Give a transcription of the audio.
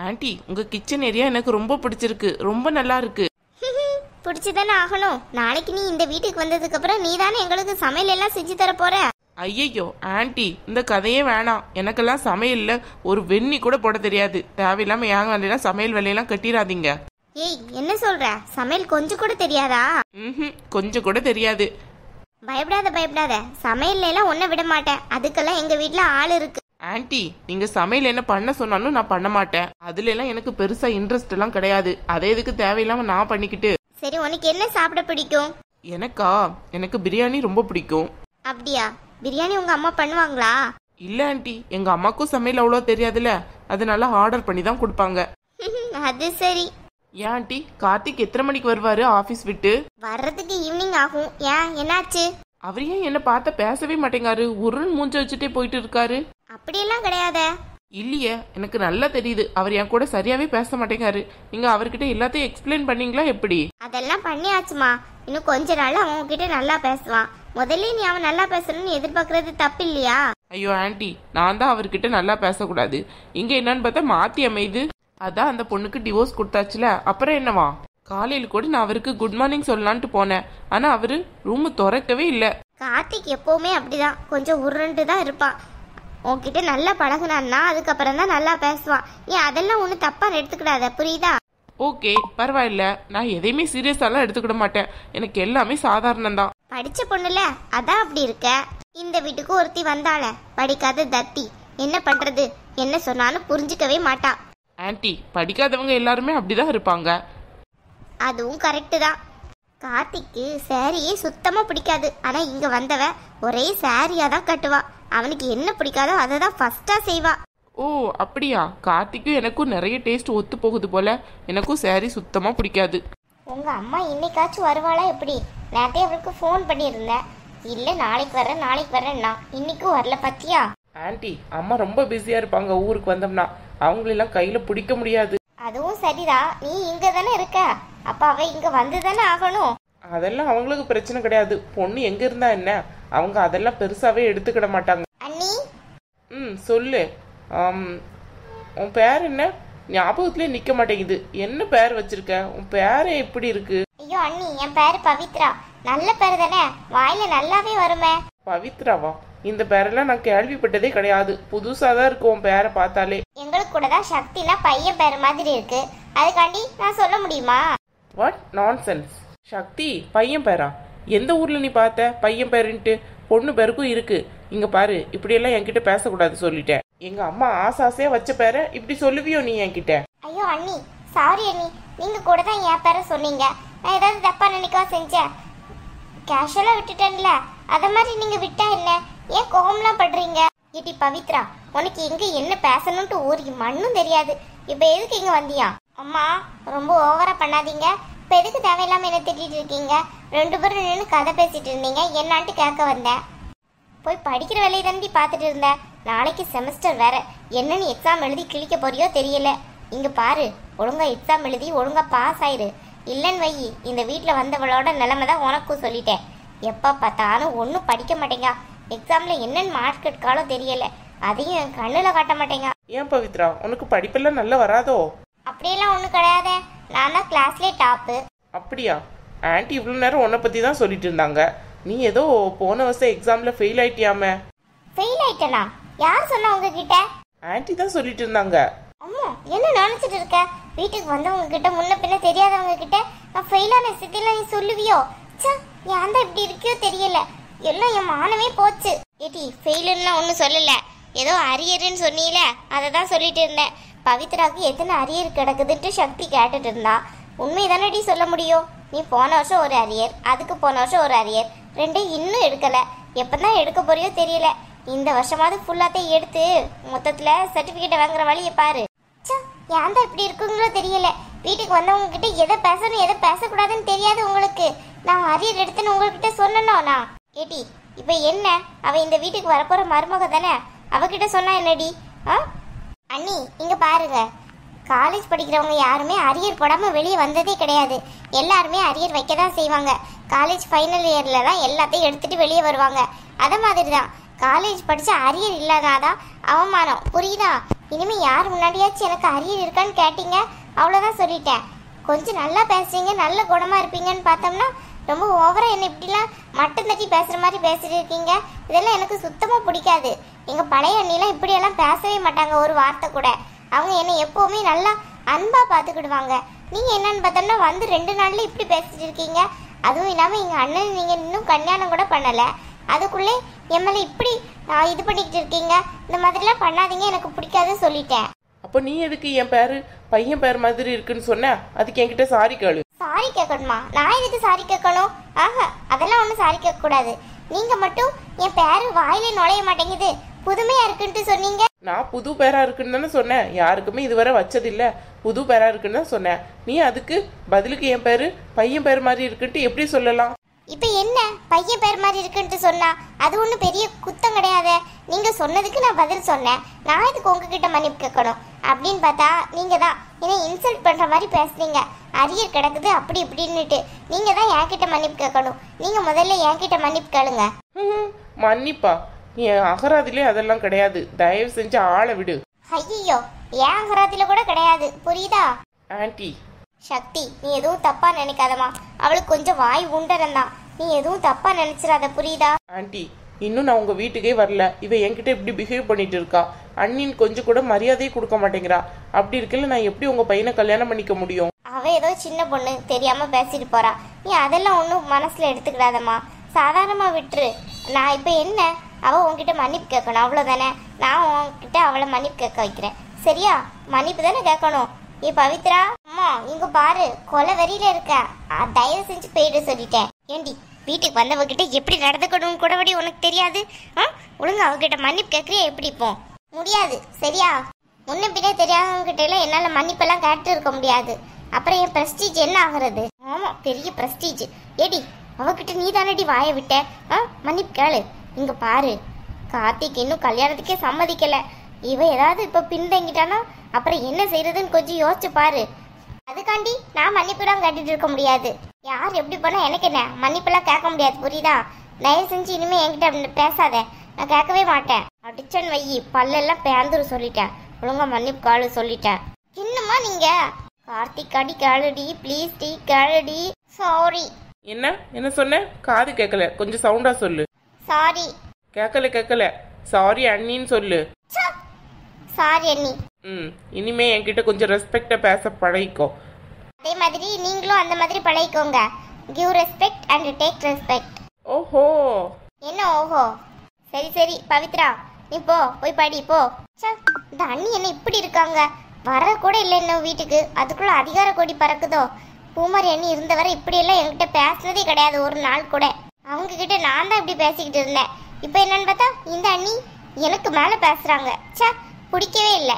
Aunty, உங்க kitchen area எனக்கு ரொம்ப பிடிச்சிருக்கு, ரொம்ப நல்லா இருக்கு. பிடிச்சுதானே ஆகணும். நாளைக்கு நீ இந்த வீட்டுக்கு வந்ததுக்கு அப்புறம் நீ தானே எங்களுக்கு சமையல் எல்லாம் செஞ்சு தர போற. ஐயையோ ஆண்டி, இந்த கதையே வேணாம். எனக்கெல்லாம் சமையல்ல ஒரு வெண்ணி கூட போட தெரியாது. தேவையில்லாம ஏங்க வேலையெல்லாம் சமையல் வேலையெல்லாம் கட்டிடாதீங்க. ஏய், என்ன சொல்ற? சமையல் கொஞ்சம் கூட தெரியாதா? கொஞ்சம் கூட தெரியாது. பயப்படாத பயப்படாத, சமையல்ல எல்லாம் ஒன்ன விட மாட்டேன். அதுக்கெல்லாம் எங்க வீட்டுல ஆள் இருக்கு. ஆண்டி, நீங்க சமையல் என்ன பண்ண சொன்னாலும் நான் பண்ண மாட்டேன். அதுல எல்லாம் எனக்கு பெருசா இன்ட்ரெஸ்ட் எல்லாம் கிடையாது. அதே இதுக்கு தேவையில்லாம நான் பண்ணிக்கிட்டு. சரி, உனக்கு என்ன சாப்பிட பிடிக்கும்? எனக்கு பிரியாணி ரொம்ப பிடிக்கும். அப்படியா? பிரியாணி உங்க அம்மா பண்ணுவாங்களா? இல்ல ஆண்டி, எங்க அம்மாக்கும் சமையல் அவ்வளோ தெரியாதுல, அதனால ஆர்டர் பண்ணி தான் கொடுப்பாங்க. அது சரி. ஏன் ஆண்டி, கார்த்திக் எத்தனை மணிக்கு வருவாரு ஆபீஸ் விட்டு? வர்றதுக்கு ஈவினிங் ஆகும். ஏன், என்னாச்சு? அவர் ஏன் என்ன பார்த்த பேசவே மாட்டேங்காரு? ஒரு மூஞ்ச வச்சுட்டே போயிட்டு இருக்காரு. அப்படியெல்லாம் கிடையாதே. இல்லையே, எனக்கு நல்லா தெரியுது. அவர் என் கூட சரியாவே பேச மாட்டேங்காரு. நீங்க அவர்கிட்ட எல்லாத்தையும் எக்ஸ்பிளைன் பண்ணீங்களா எப்படி? அதெல்லாம் பண்ணியாச்சுமா. இன்னும் கொஞ்ச நாள் அவன் கிட்ட நல்லா பேசுவான். முதல்ல நீ அவன் நல்லா பேசணும்னு எதிர்பார்க்கறது தப்பு இல்லையா? ஐயோ ஆண்டி, நான் தான் அவர்கிட்ட நல்லா பேசக்கூடாது. இங்க என்னன்னு பார்த்தா மாத்தி அமைது. அதான் அந்த பொண்ணுக்கு டிவோர்ஸ் கொடுத்தாச்சுல, அப்புறம் என்னவா? காலையில கூட நான் அவருக்கு குட் மார்னிங் சொல்லலான்ட்டு போனேன். ஆனா அவரு ரூம் திறக்கவே இல்ல. கார்த்திக் எப்பவுமே அப்படிதான், கொஞ்சம் உருண்டு தான் இருப்பான். உன்கிட்ட நல்லா பழகுனான்னா அதுக்கப்புறம் தான் நல்லா பேசுவான். நீ அதெல்லாம் ஒண்ணு தப்பா எடுத்துக்கிடாத, புரியுதா? ஓகே, பரவாயில்ல. நான் எதையுமே சீரியஸாலாம் எடுத்துக்கிட மாட்டேன். எனக்கு எல்லாமே சாதாரணம் தான். படிச்ச பொண்ணுல அதான் அப்படி இருக்க. இந்த வீட்டுக்கு ஒருத்தி வந்தாள, படிக்காத தத்தி. என்ன பண்றது? என்ன சொன்னாலும் புரிஞ்சுக்கவே மாட்டா. ஆன்ட்டி, படிக்காதவங்க எல்லாருமே அப்படிதான் இருப்பாங்க. அதுவும் கரெக்டு தான். கார்த்திக்கு சாரியே சுத்தமா பிடிக்காது. ஆனா இங்க வந்தவ ஒரே சாரியா தான் கட்டுவா. அவனுக்கு என்ன பிடிக்காதோ அதை தான் ஃபர்ஸ்டா செய்வா. ஓ அப்படியா? கார்த்திக்கும் எனக்கும் நிறைய டேஸ்ட் ஒத்து போகுது போல. எனக்கும் சாரி சுத்தமா பிடிக்காது. உங்க அம்மா இன்னைக்காச்சும் வருவாளா எப்படி? நேத்தே அவளுக்கு ஃபோன் பண்ணியிருந்தேன். இல்ல நாளைக்கு வரேன்னா இன்னைக்கும் வரல பத்தியா? ஆன்ட்டி, அம்மா ரொம்ப பிஸியா இருப்பாங்க. ஊருக்கு வந்தோம்னா அவங்களெல்லாம் கையில பிடிக்க முடியாது. அதுவும் சரிதான். நீ இங்க தானே இருக்க, அப்ப அவ இங்க வந்து தானே ஆகணும். அதெல்லாம் அவங்களுக்கு பிரச்சனை கிடையாது. பொண்ணு எங்க இருந்தா என்ன, அவங்க அதெல்லாம் பெருசாவே எடுத்துக்கிட மாட்டாங்க. அண்ணி. சொல்லு. உன் பேர் என்ன? ஞாபகத்திலே நிக்க மாட்டேங்குது. என்ன பேர் வச்சிருக்க? உன் பேரு எப்படி இருக்கு? ஐயோ அண்ணி, என் பேரு பவித்ரா. நல்ல பேரு தானே, வாயில நல்லாவே வருமே. பவித்ராவா? இந்த பேரெல்லாம் நான் கேள்விப்பட்டதே கிடையாது. புதுசாதான் இருக்கு உன் பேரை பார்த்தாலே. எங்களுக்கு கூட தான் சக்தினா பையன் பேரு மாதிரி இருக்கு. அதுக்காண்டி நான் சொல்ல முடியுமா? What nonsense. சக்தி பையன் பேரா? எந்த ஊர்ல நீ பார்த்த பையன் பேருன்ட்டு? பொண்ணு பேருக்கும் இருக்கு. இங்க பாரு, இப்படியெல்லாம் என்கிட்ட பேசக்கூடாது சொல்லிட்டேன். எங்க அம்மா ஆசாசையா வச்ச பேரை இப்படி சொல்லுவியோ நீ என்கிட்ட? ஐயோ அண்ணி, சாரி அண்ணி. நீங்க கூட தான் என் பேரை சொன்னீங்க. நான் ஏதாவது தப்பா நினைக்கவா செஞ்சேன்? கேஷுவலா விட்டுட்டேன்ல, அத மாதிரி நீங்க விட்டா என்ன? ஏன் கோவம்லாம் பண்றீங்க? ஏடி பவித்ரா, உனக்கு எங்க என்ன பேசணும்ட்டு ஒரு மண்ணும் தெரியாது. இப்ப எதுக்கு இங்க வந்தியா? அம்மா, ரொம்ப ஓவரா பண்ணாதீங்க. இப்ப எதுக்கு தேவையில்லாம என்ன திட்டிட்டு இருக்கீங்க? 2 பேரும் நின்று கதை பேசிட்டு இருந்தீங்க, என்னான்ட்டு கேட்க வந்தேன். போய் படிக்கிற வேலையை தாண்டி பார்த்துட்டு இருந்தேன். நாளைக்கு செமஸ்டர் வேற. என்ன நீ எக்ஸாம் எழுதி கிழிக்க போறியோ தெரியல. இங்க பாரு, ஒழுங்கா எக்ஸாம் எழுதி ஒழுங்கா பாஸ் ஆயிரு. இல்லன்னு வை, இந்த வீட்டுல வந்தவளோட நிலைமை தான் உனக்கும் சொல்லிட்டேன். எப்ப பார்த்தாலும் ஒன்னும் படிக்க மாட்டேங்க. எக்ஸாம்ல என்னன்னு மார்க் எடுக்காலும் தெரியல. அதையும் என் கண்ணுல காட்ட மாட்டேங்க. ஏன் பவித்ரா, உனக்கு படிப்பெல்லாம் நல்லா வராதோ? அப்படியெல்லாம் ஒண்ணும் கிடையாது. நான் தான் கிளாஸ்லயே டாப்பு. அப்படியா? ஆன்ட்டி இவ்வளவு நேரம் உன்னை பத்தி தான் சொல்லிட்டு இருந்தாங்க. நீ ஏதோ போன வருஷம் எக்ஸாம்ல ஃபெயில் ஆயிட்டியாமே. ஃபெயில் ஆயிட்டனா? யார் சொன்னா உங்ககிட்ட? ஆன்ட்டி தான் சொல்லிட்டு இருந்தாங்க. அம்மா, என்ன நினைச்சிட்டு இருக்க? வீட்டுக்கு வந்தவங்க கிட்ட, முன்ன பின்ன தெரியாதவங்க கிட்ட நான் ஃபெயிலான ஸ்திதியில நீ சொல்லுவியோ? ஏன் தான் இப்படி இருக்கியோ தெரியல. எல்லாம் என் மானமே போச்சு. ஏடி, ஃபெயிலுன்னா ஒன்னும் சொல்லல, ஏதோ அரியர்ன்னு சொன்னீல, அதை தான் சொல்லிட்டு இருந்தேன். பவித்ராக்கு எத்தனை அரியர் கிடக்குதுன்ட்டு சக்தி கேட்டுட்டு இருந்தா. உண்மைதானடி சொல்ல முடியும்? நீ போன வருஷம் ஒரு அரியர், அதுக்கு போன வருஷம் ஒரு அரியர், 2 இன்னும் எடுக்கல. எப்பதான் எடுக்க போறியோ தெரியல. இந்த வருஷமாவது ஃபுல்லாத்தையும் எடுத்து மொத்தத்துல சர்டிபிகேட் வாங்குற வழியை பாரு. ஏன் தான் இப்படி இருக்குங்களோ தெரியல. வீட்டுக்கு வந்தவங்க கிட்ட எதை பேசணும் எதை பேசக்கூடாதுன்னு தெரியாது உங்களுக்கு. நான் அரியர் எடுத்துன்னு உங்ககிட்ட சொன்னேன்னா ஏடி, இப்ப என்ன? அவ இந்த வீட்டுக்கு வரப்போற மருமக தானே, அவகிட்ட சொன்னா என்னடி? அண்ணி இங்க பாருங்க, காலேஜ் படிக்கிறவங்க யாருமே அரியர் போடாம வெளியே வந்ததே கிடையாது. எல்லாருமே அரியர் வைக்க தான் செய்வாங்க. காலேஜ் ஃபைனல் இயர்ல தான் எல்லாத்தையும் எடுத்துட்டு வெளியே வருவாங்க. அத மாதிரி தான் காலேஜ் படிச்ச அரியர் இல்லாதாதான் அவமானம், புரியுதா? இனிமே யார் முன்னாடியாச்சும் எனக்கு அரியர் இருக்கான்னு கேட்டீங்க, அவ்வளோதான் சொல்லிட்டேன். கொஞ்சம் நல்லா பேசுறீங்க, நல்ல குணமா இருப்பீங்கன்னு பார்த்தோம்னா ரொம்ப ஓவரா என்ன இப்படிலாம் மட்டம் தட்டி பேசுற மாதிரி பேசிட்டு இருக்கீங்க. இதெல்லாம் எனக்கு சுத்தமா பிடிக்காது. எங்க பழைய அண்ணிலாம் இப்படியெல்லாம் பேசவே மாட்டாங்க ஒரு வார்த்தை கூட. அவங்க என்னை எப்பவுமே நல்லா அன்பா பார்த்துக்கிடுவாங்க. நீங்க என்னன்னு பார்த்தோம்னா வந்து 2 நாள்ல இப்படி பேசிட்டு இருக்கீங்க. அதுவும் இல்லாம எங்க அண்ணன் நீங்க இன்னும் கல்யாணம் கூட பண்ணல, அதுக்குள்ளே எம்எல்ஏ இப்படி இது பண்ணிக்கிட்டு இருக்கீங்க. இந்த மாதிரிலாம் பண்ணாதீங்க, எனக்கு பிடிக்காதுன்னு சொல்லிட்டேன். அப்போ நீ எதுக்கு என் பேரு பையன் பேர் மாதிரி இருக்குன்னு சொன்ன? அதுக்கு என்கிட்ட சாரி கேளு. சாரி கேட்கணுமா? நான் எதுக்கு சாரி கேட்கணும்? ஆஹா, அதெல்லாம் ஒன்றும் சாரி கேட்க கூடாது. நீங்க மட்டும் என் பேரு வாயிலே நுழைய மாட்டேங்குது, புதுமையா இருக்குன்ட்டு சொன்னீங்க. நான் புது பேரா இருக்குன்னு தானே சொன்னேன். யாருக்குமே இதுவரை வச்சதில்ல, புது பேரா இருக்குன்னு தான் சொன்னேன். நீ அதுக்கு பதிலுக்கு என் பேரு பையன் பேர் மாதிரி இருக்குன்ட்டு எப்படி சொல்லலாம்? இப்ப என்ன பையன் பேர் மாதிரி இருக்குன்ட்டு சொன்னா அது ஒன்றும் பெரிய குத்தம் கிடையாது. நீங்க சொன்னதுக்கு நான் பதில் சொன்னேன். நான் இதுக்கு உங்ககிட்ட மன்னிப்பு கேட்கணும் அப்படின்னு பார்த்தா நீங்க தான் என்னை இன்சல்ட் பண்ற மாதிரி பேசுறீங்க. அரியர் கிடக்குது அப்படி இப்படின்னுட்டு நீங்க தான் என்கிட்ட மன்னிப்பு கேட்கணும். நீங்க முதல்ல என்கிட்ட மன்னிப்பு கேளுங்க. மன்னிப்பா? என் அகராதிலே அதெல்லாம் கிடையாது. தயவு செஞ்சு ஆளை விடு. ஐயோ, என் அகராதில கூட கிடையாது, புரியுதா? ஆன்ட்டி சக்தி, நீ எதுவும் தப்பா நினைக்காதமா. அவளுக்கு கொஞ்சம் வாய் உண்டரந்தான். நீ எதுவும் தப்பா நினைச்சிடாத, புரியுதா? ஆன்ட்டி, இன்னும் நான் உங்க வீட்டுக்கே வரல, இவ என்கிட்ட இப்படி பிஹேவ் பண்ணிட்டு இருக்கா. அண்ணின் கொஞ்சம் கூட மரியாதையை கொடுக்க மாட்டேங்கிறா. அப்படி இருக்கல நான் எப்படி உங்க பையனை கல்யாணம் பண்ணிக்க முடியும்? அவ ஏதோ சின்ன பொண்ணு தெரியாம பேசிட்டு போறா. நீ அதெல்லாம் ஒன்றும் மனசுல எடுத்துக்கிடாதம்மா, சாதாரணமா விட்டுரு. நான் இப்ப என்ன, அவ உன்கிட்ட மன்னிப்பு கேட்கணும், அவ்வளவுதானே. நான் உன்கிட்ட அவளை மன்னிப்பு கேட்க வைக்கிறேன், சரியா? மன்னிப்பு தானே கேட்கணும். ஏ பவித்ரா, அம்மா இங்க பாரு, கொலை வெறியில இருக்க. தயவு செஞ்சு போயிட்டு சொல்லிட்டேன். ஏண்டி, வீட்டுக்கு வந்தவகிட்ட எப்படி நடந்துக்கணும்னு கூடபடி உனக்கு தெரியாது? ஒழுங்கு அவகிட்ட மன்னிப்பு கேட்கறியா? எப்படி இப்போ முடியாது, சரியா? முன்ன பின்னே தெரியாதவங்கிட்ட எல்லாம் என்னால மன்னிப்பெல்லாம் கேட்டு இருக்க முடியாது. அப்புறம் என் பிரஸ்டீஜ் என்ன ஆகுறது? ஆமா, பெரிய பிரஸ்டீஜ். ஏடி, அவகிட்ட நீ தானடி வாய விட்ட. மன்னிப்பு கேளு. இங்க பாரு, கார்த்திக் இன்னும் கல்யாணத்துக்கே சம்மதிக்கல. இவ ஏதாவது இப்ப பின்தங்கிட்டானா அப்புறம் என்ன செய்யறதுன்னு கொஞ்சம் யோசிச்சு பாரு. அதுக்காண்டி நான் மன்னிப்புலாம் கேட்டுட்டு இருக்க முடியாது. யார் எப்படி பண்ணா எனக்கு என்ன, மன்னிப்பெல்லாம் கேட்க முடியாது, புரியுதா? தயவு செஞ்சு இனிமே என்கிட்ட அப்படி பேசாத, நான் கேட்கவே மாட்டேன். அடிச்சன் வையி பல்லெல்லாம் பேந்துரு சொல்லிட்டேன். ஒழுங்கா மன்னிப்பு காலு சொல்லிட்டேன். இன்னுமா நீங்க கார்த்திக் அடி கேளுடி, ப்ளீஸ் டி கேளுடி. சாரி. என்ன சொன்ன? காது கேட்கல, கொஞ்சம் சவுண்டா சொல்லு. சாரி. கேட்கல, சாரி அண்ணின்னு சொல்லு. சாரி அண்ணி. இனிமே என்கிட்ட கொஞ்சம் ரெஸ்பெக்டா பேச பழகிக்கோ. அதே மாதிரி நீங்களும் அந்த மாதிரி பழகிக்கோங்க. Give respect and take respect. ஓஹோ. என்ன ஓஹோ? சரி பவித்ரா, நீ போய் படி போ. இந்த அண்ணி என்ன இப்படி இருக்காங்க? வர கூட இல்லை இன்னும் வீட்டுக்கு, அதுக்குள்ள அதிகார கொடி பறக்குதோ? பூமாரி அண்ணி இருந்தவரை இப்படி எல்லாம் என்கிட்ட பேசினதே கிடையாது ஒரு நாள் கூட. அவங்க கிட்ட நான் தான் இப்படி பேசிக்கிட்டு இருந்தேன். இப்ப என்னன்னு பார்த்தா இந்த அண்ணி எனக்கு மேல பேசுறாங்க. பிடிக்கவே இல்லை.